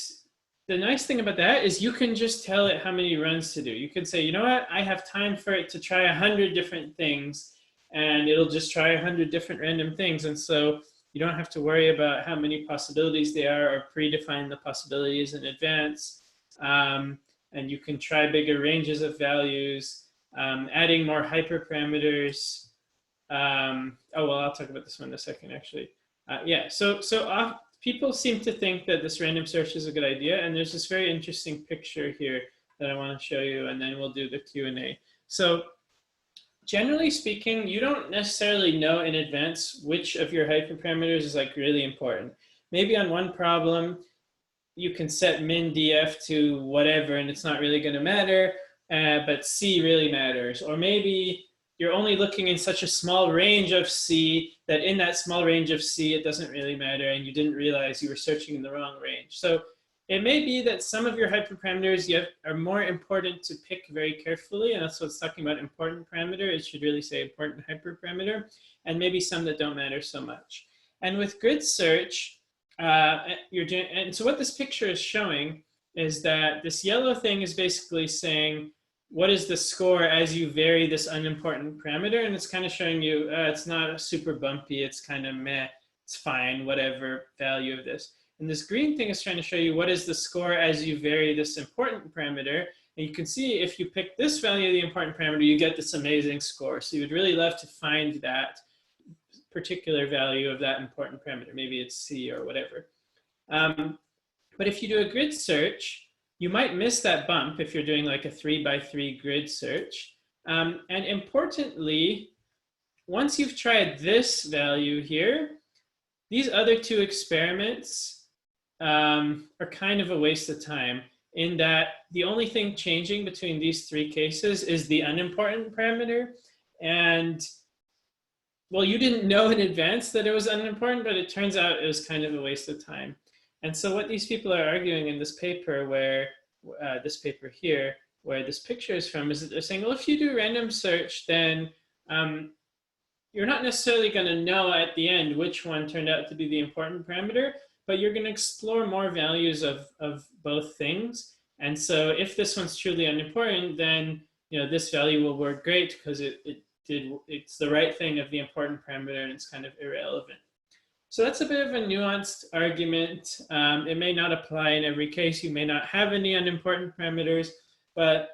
the nice thing about that is you can just tell it how many runs to do. You could say, you know what, I have time for it to try 100 different things, and it'll just try 100 different random things. And so you don't have to worry about how many possibilities they are or predefine the possibilities in advance. And you can try bigger ranges of values, adding more hyperparameters. Oh, well, I'll talk about this one in a second, actually. Yeah, so people seem to think that this random search is a good idea. And there's this very interesting picture here that I want to show you, and then we'll do the Q&A. So generally speaking, you don't necessarily know in advance which of your hyperparameters is like really important. Maybe on one problem, you can set min df to whatever and it's not really going to matter, but C really matters. Or maybe you're only looking in such a small range of C that in that small range of C, it doesn't really matter and you didn't realize you were searching in the wrong range. So it may be that some of your hyperparameters are more important to pick very carefully, and that's what it's talking about, important parameter. It should really say important hyperparameter, and maybe some that don't matter so much. And with grid search, and so what this picture is showing is that this yellow thing is basically saying, what is the score as you vary this unimportant parameter? And it's kind of showing you, it's not super bumpy, it's kind of meh, it's fine, whatever value of this. And this green thing is trying to show you what is the score as you vary this important parameter. And you can see if you pick this value of the important parameter, you get this amazing score. So you would really love to find that particular value of that important parameter. Maybe it's C or whatever. But if you do a grid search, you might miss that bump if you're doing like a 3x3 grid search. And importantly, once you've tried this value here, these other two experiments are kind of a waste of time, in that the only thing changing between these 3 cases is the unimportant parameter. And well, you didn't know in advance that it was unimportant, but it turns out it was kind of a waste of time. And so what these people are arguing in this paper, where this paper here, where this picture is from, is that they're saying, well, if you do random search, then you're not necessarily going to know at the end which one turned out to be the important parameter, but you're going to explore more values of both things. And so if this one's truly unimportant, then this value will work great because it's the right thing of the important parameter and it's kind of irrelevant. So that's a bit of a nuanced argument. It may not apply in every case. You may not have any unimportant parameters, but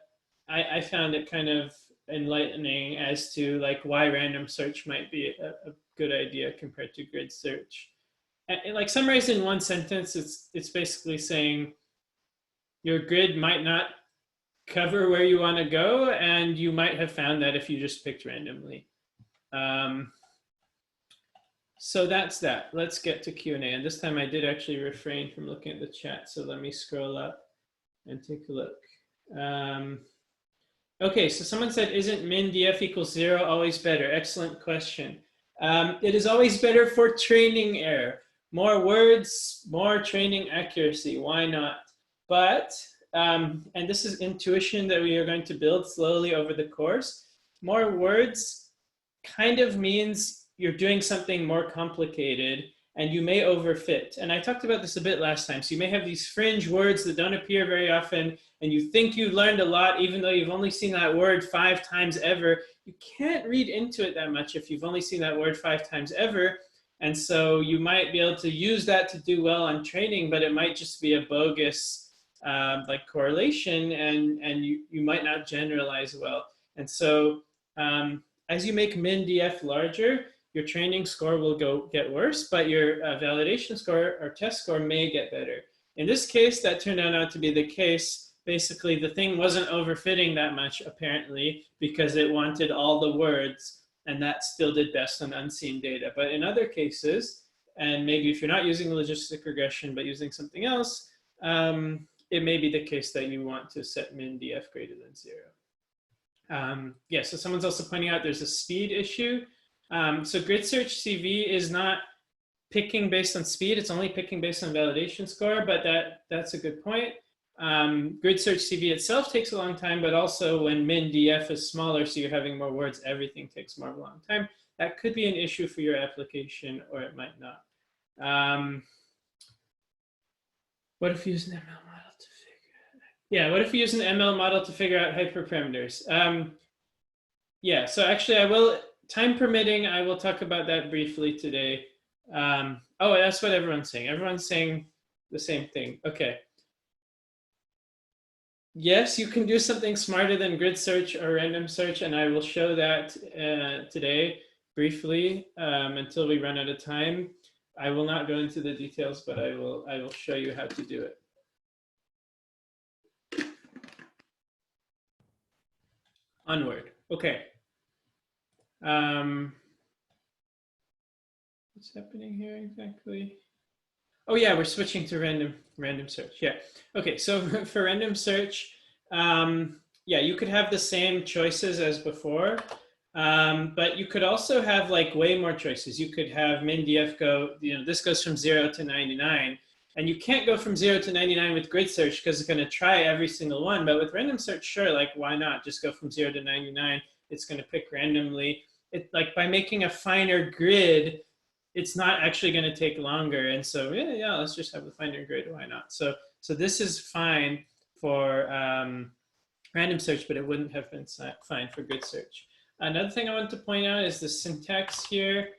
I found it kind of enlightening as to like why random search might be a good idea compared to grid search. And like summarized in one sentence, it's basically saying your grid might not cover where you want to go, and you might have found that if you just picked randomly. So that's that. Let's get to Q&A. And this time I did actually refrain from looking at the chat. So let me scroll up and take a look. Okay, so someone said, isn't min df equals 0 always better? Excellent question. It is always better for training error. More words, more training accuracy. Why not? But, and this is intuition that we are going to build slowly over the course, more words kind of means you're doing something more complicated and you may overfit. And I talked about this a bit last time. So you may have these fringe words that don't appear very often and you think you've learned a lot even though you've only seen that word 5 times ever. You can't read into it that much if you've only seen that word 5 times ever. And so you might be able to use that to do well on training, but it might just be a bogus like correlation, and you might not generalize well. And so as you make min-df larger, your training score will get worse, but your validation score or test score may get better. In this case, that turned out not to be the case. Basically, the thing wasn't overfitting that much, apparently, because it wanted all the words, and that still did best on unseen data. But in other cases, and maybe if you're not using logistic regression, but using something else, it may be the case that you want to set min-df greater than 0. Yeah, so someone's also pointing out there's a speed issue. So GridSearchCV is not picking based on speed, it's only picking based on validation score, but that's a good point. GridSearchCV itself takes a long time, but also when min-df is smaller, so you're having more words, everything takes more of a long time. That could be an issue for your application, or it might not. What if you use an ML model to figure out? Yeah, what if you use an ML model to figure out hyperparameters? Yeah, so actually I will, time permitting, I will talk about that briefly today. Oh, that's what everyone's saying. Everyone's saying the same thing. Okay. Yes, you can do something smarter than grid search or random search, and I will show that today briefly until we run out of time. I will not go into the details, but I will show you how to do it. Onward. Okay. What's happening here exactly? Oh yeah, we're switching to random search. Yeah. Okay, so for random search, yeah, you could have the same choices as before, but you could also have like way more choices. You could have min-df go, this goes from 0 to 99, and you can't go from 0 to 99 with grid search because it's going to try every single one. But with random search, sure, like why not? Just go from 0 to 99. It's going to pick randomly. Like by making a finer grid, it's not actually going to take longer. And so yeah, let's just have the finer grid. Why not? So this is fine for random search, but it wouldn't have been fine for grid search. Another thing I want to point out is the syntax here.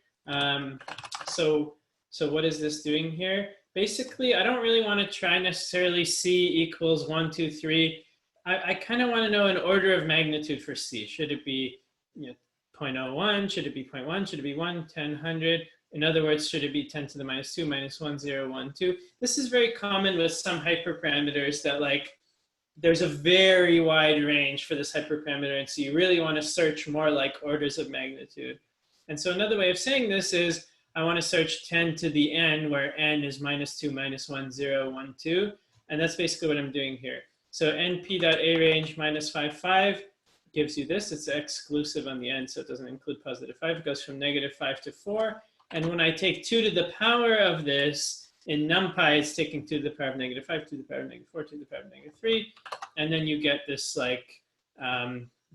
So what is this doing here? Basically, I don't really want to try necessarily C equals 1, 2, 3. I kind of want to know an order of magnitude for C. Should it be 0.01? Should it be 0.1? Should it be 1, 10, 100? In other words, should it be 10 to the minus 2, minus 1, 0, 1, 2? This is very common with some hyperparameters that like, there's a very wide range for this hyperparameter. And so you really want to search more like orders of magnitude. And so another way of saying this is I want to search 10 to the n, where n is minus 2, minus 1, 0, 1, 2. And that's basically what I'm doing here. So np.arange minus 5, 5 gives you this. It's exclusive on the end, so it doesn't include positive 5. It goes from negative 5 to 4. And when I take 2 to the power of this, in NumPy, it's taking 2 to the power of negative 5, 2 to the power of negative 4, 2 to the power of negative 3. And then you get this like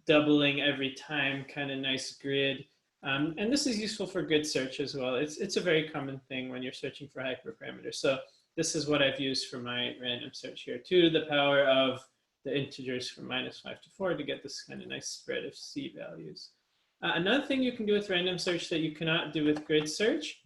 doubling every time kind of nice grid. And this is useful for grid search as well. It's a very common thing when you're searching for hyperparameters. So this is what I've used for my random search here. 2 to the power of the integers from minus 5 to 4 to get this kind of nice spread of C values. Another thing you can do with random search that you cannot do with grid search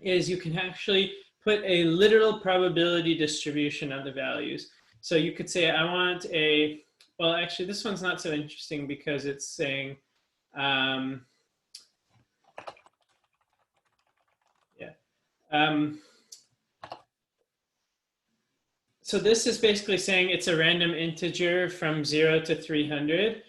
is you can actually put a literal probability distribution on the values. So you could say, I want a, well, actually, this one's not so interesting because it's saying, so this is basically saying it's a random integer from 0 to 300.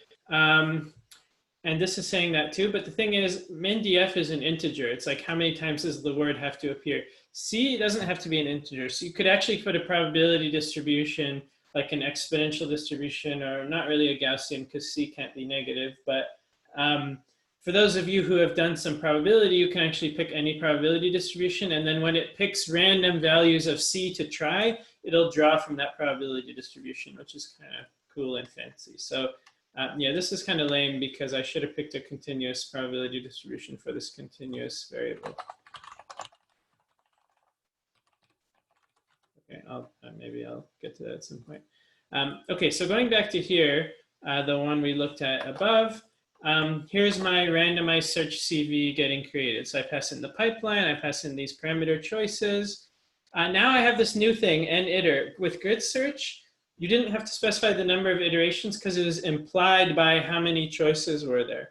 And this is saying that too, but the thing is, min-df is an integer. It's like how many times does the word have to appear? C doesn't have to be an integer. So you could actually put a probability distribution, like an exponential distribution, or not really a Gaussian because C can't be negative. But for those of you who have done some probability, you can actually pick any probability distribution. And then when it picks random values of C to try, it'll draw from that probability distribution, which is kind of cool and fancy. So yeah, this is kind of lame because I should have picked a continuous probability distribution for this continuous variable. Okay, maybe I'll get to that at some point. Okay, so going back to here, the one we looked at above, here's my randomized search CV getting created. So I pass in the pipeline, I pass in these parameter choices. Now I have this new thing, n-iter. With grid search, you didn't have to specify the number of iterations because it was implied by how many choices were there.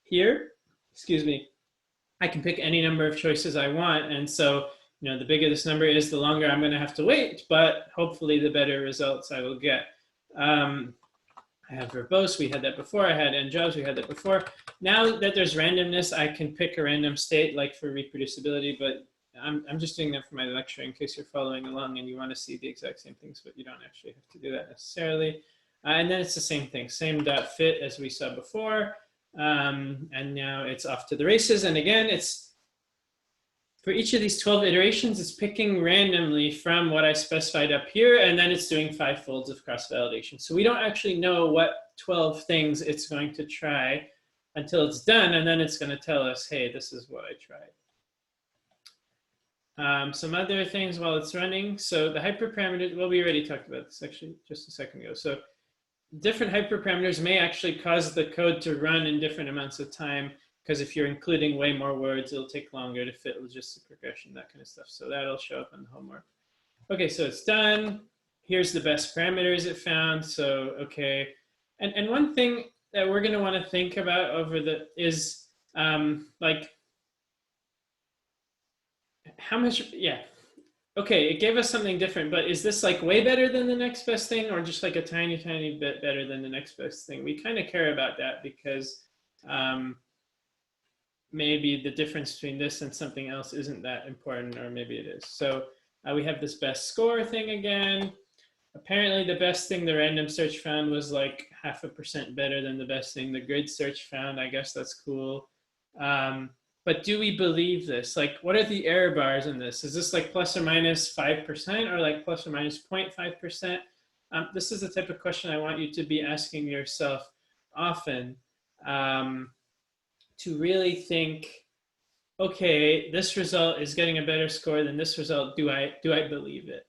Here, excuse me, I can pick any number of choices I want. And so, you know, the bigger this number is, the longer I'm going to have to wait, but hopefully the better results I will get. I have verbose, we had that before. I had njobs, we had that before. Now that there's randomness, I can pick a random state like for reproducibility, but I'm just doing that for my lecture in case you're following along and you want to see the exact same things, but you don't actually have to do that necessarily. And then it's the same thing, same dot fit as we saw before. And now it's off to the races. And again, it's for each of these 12 iterations, it's picking randomly from what I specified up here, and then it's doing 5 folds of cross-validation. So we don't actually know what 12 things it's going to try until it's done, and then it's going to tell us, hey, this is what I tried. Some other things while it's running. So the hyperparameter, well, we already talked about this actually just a second ago. So different hyperparameters may actually cause the code to run in different amounts of time, because if you're including way more words, it'll take longer to fit logistic regression, that kind of stuff. So that'll show up in the homework. Okay, so it's done. Here's the best parameters it found. So, okay. And one thing that we're gonna wanna think about over the, is like, how much, yeah. Okay, it gave us something different, but is this like way better than the next best thing, or just like a tiny, tiny bit better than the next best thing? We kind of care about that because maybe the difference between this and something else isn't that important, or maybe it is. So we have this best score thing again. Apparently the best thing the random search found was like 0.5% better than the best thing the grid search found. I guess that's cool. But do we believe this? Like, what are the error bars in this? Is this like plus or minus 5% or like plus or minus 0.5%? This is the type of question I want you to be asking yourself often, to really think, okay, this result is getting a better score than this result. Do I believe it?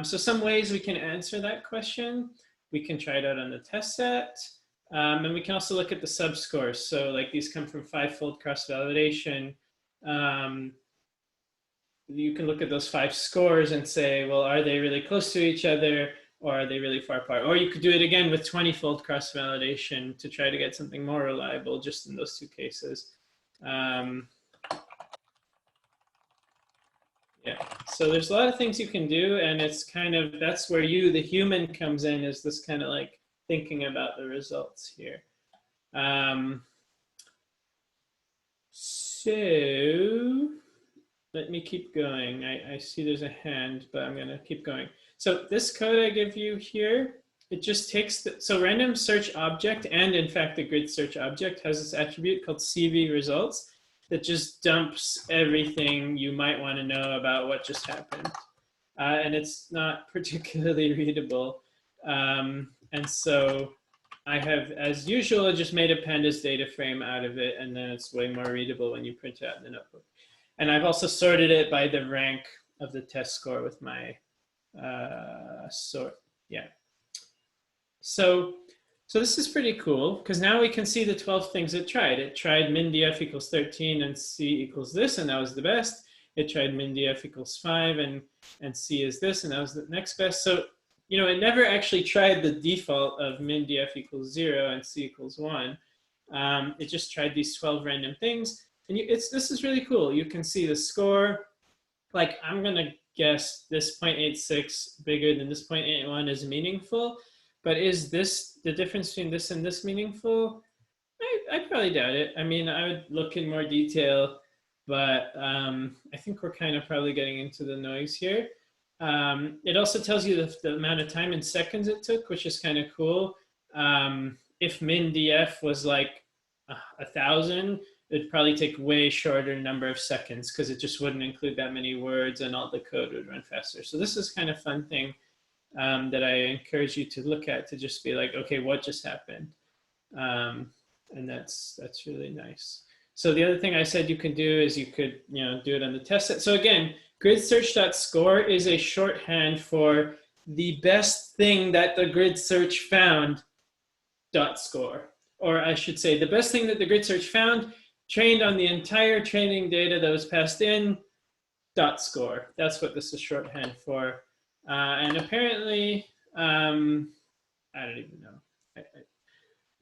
So some ways we can answer that question. We can try it out on the test set. And we can also look at the subscores. So like these come from 5-fold cross-validation. You can look at those 5 scores and say, well, are they really close to each other, or are they really far apart? Or you could do it again with 20-fold cross-validation to try to get something more reliable just in those 2 cases. Yeah, so there's a lot of things you can do, and it's kind of, that's where you, the human, comes in, is this kind of like thinking about the results here. So let me keep going. I see there's a hand, but I'm gonna keep going. So this code I give you here, it just takes the, so random search object, and in fact the grid search object, has this attribute called CV results that just dumps everything you might want to know about what just happened. And it's not particularly readable. And so I have, as usual, just made a pandas data frame out of it, and then it's way more readable when you print it out in the notebook. And I've also sorted it by the rank of the test score with my sort, yeah. So this is pretty cool, because now we can see the 12 things it tried. It tried min df equals 13 and c equals this, and that was the best. It tried min df equals 5 and c is this, and that was the next best. So, you know, it never actually tried the default of min df equals 0 and c equals 1. It just tried these 12 random things. And this is really cool. You can see the score. Like, I'm going to guess this 0.86 bigger than this 0.81 is meaningful. But is this, the difference between this and this, meaningful? I'd probably doubt it. I mean, I would look in more detail, but I think we're kind of probably getting into the noise here. It also tells you the amount of time in seconds it took, which is kind of cool. If min df was like 1,000, it'd probably take way shorter number of seconds because it just wouldn't include that many words and all the code would run faster. So this is kind of fun thing that I encourage you to look at, to just be like, okay, what just happened? And that's really nice. So the other thing I said you could do is you could, you know, do it on the test set. So again, gridsearch.score is a shorthand for the best thing that the grid search found .score, or I should say the best thing that the grid search found, trained on the entire training data that was passed in, dot score. That's what this is shorthand for. And apparently, I don't even know.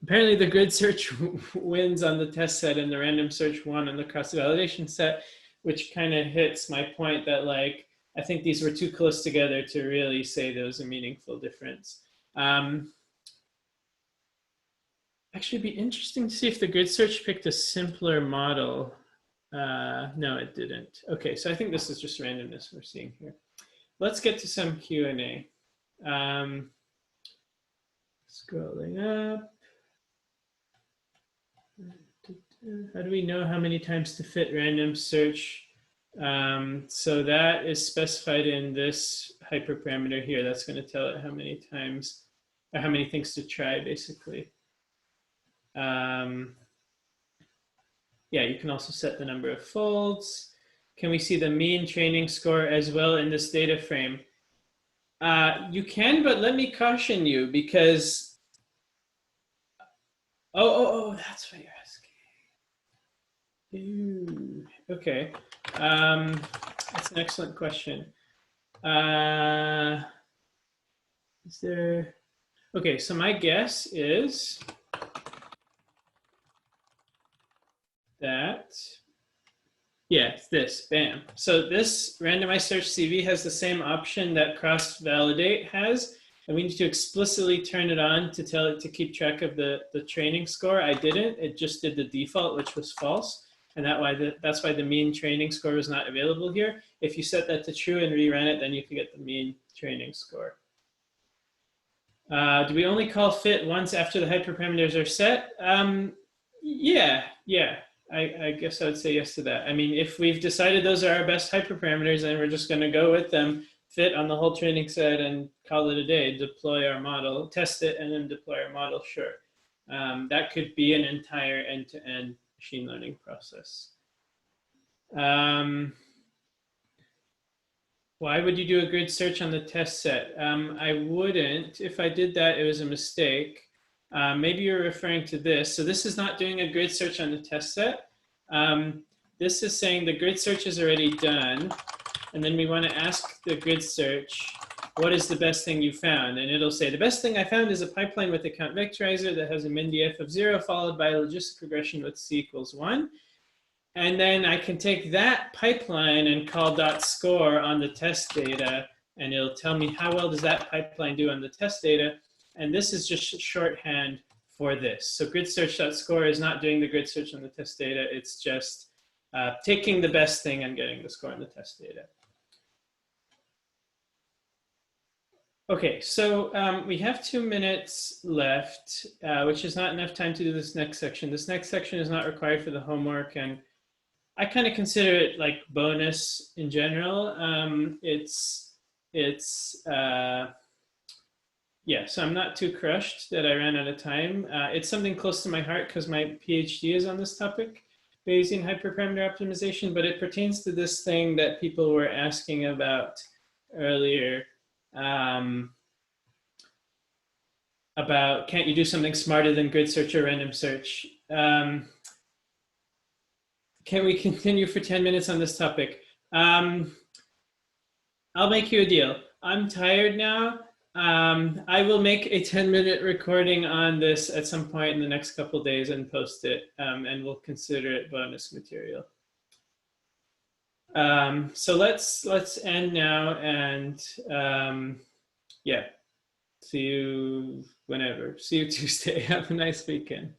Apparently the grid search wins on the test set and the random search won on the cross-validation set, which kind of hits my point that, like, I think these were too close together to really say there was a meaningful difference. Actually, it'd be interesting to see if the grid search picked a simpler model. No, it didn't. Okay, so I think this is just randomness we're seeing here. Let's get to some Q&A. Scrolling up. How do we know how many times to fit random search? So that is specified in this hyperparameter here. That's going to tell it how many times, or how many things to try, basically. Yeah, you can also set the number of folds. Can we see the mean training score as well in this data frame? You can, but let me caution you because, oh, that's what you're asking. Ooh, okay, that's an excellent question. Is there, okay, so my guess is that, yeah, it's this, bam. So this RandomizedSearchCV has the same option that cross-validate has, and we need to explicitly turn it on to tell it to keep track of the training score. I didn't, it just did the default, which was false. And that's why the mean training score is not available here. If you set that to true and rerun it, then you can get the mean training score. Do we only call fit once after the hyperparameters are set? Yeah. I guess I would say yes to that. I mean, if we've decided those are our best hyperparameters, then we're just going to go with them, fit on the whole training set and call it a day, deploy our model, test it, and then deploy our model, sure. That could be an entire end-to-end machine learning process. Why would you do a grid search on the test set? I wouldn't. If I did that, it was a mistake. Maybe you're referring to this. So this is not doing a grid search on the test set. This is saying the grid search is already done. And then we want to ask the grid search, what is the best thing you found? And it'll say, the best thing I found is a pipeline with a count vectorizer that has a min df of 0 followed by a logistic regression with c equals 1. And then I can take that pipeline and call dot score on the test data, and it'll tell me how well does that pipeline do on the test data. And this is just shorthand for this. So GridSearch.score is not doing the grid search on the test data. It's just taking the best thing and getting the score on the test data. Okay, so we have 2 minutes left, which is not enough time to do this next section. This next section is not required for the homework, and I kind of consider it like bonus in general. Yeah, so I'm not too crushed that I ran out of time. It's something close to my heart because my PhD is on this topic, Bayesian hyperparameter optimization, but it pertains to this thing that people were asking about earlier, about can't you do something smarter than grid search or random search? Can we continue for 10 minutes on this topic? I'll make you a deal. I'm tired now. I will make a 10-minute recording on this at some point in the next couple of days and post it, and we'll consider it bonus material. So let's end now, and yeah, see you whenever. See you Tuesday. Have a nice weekend.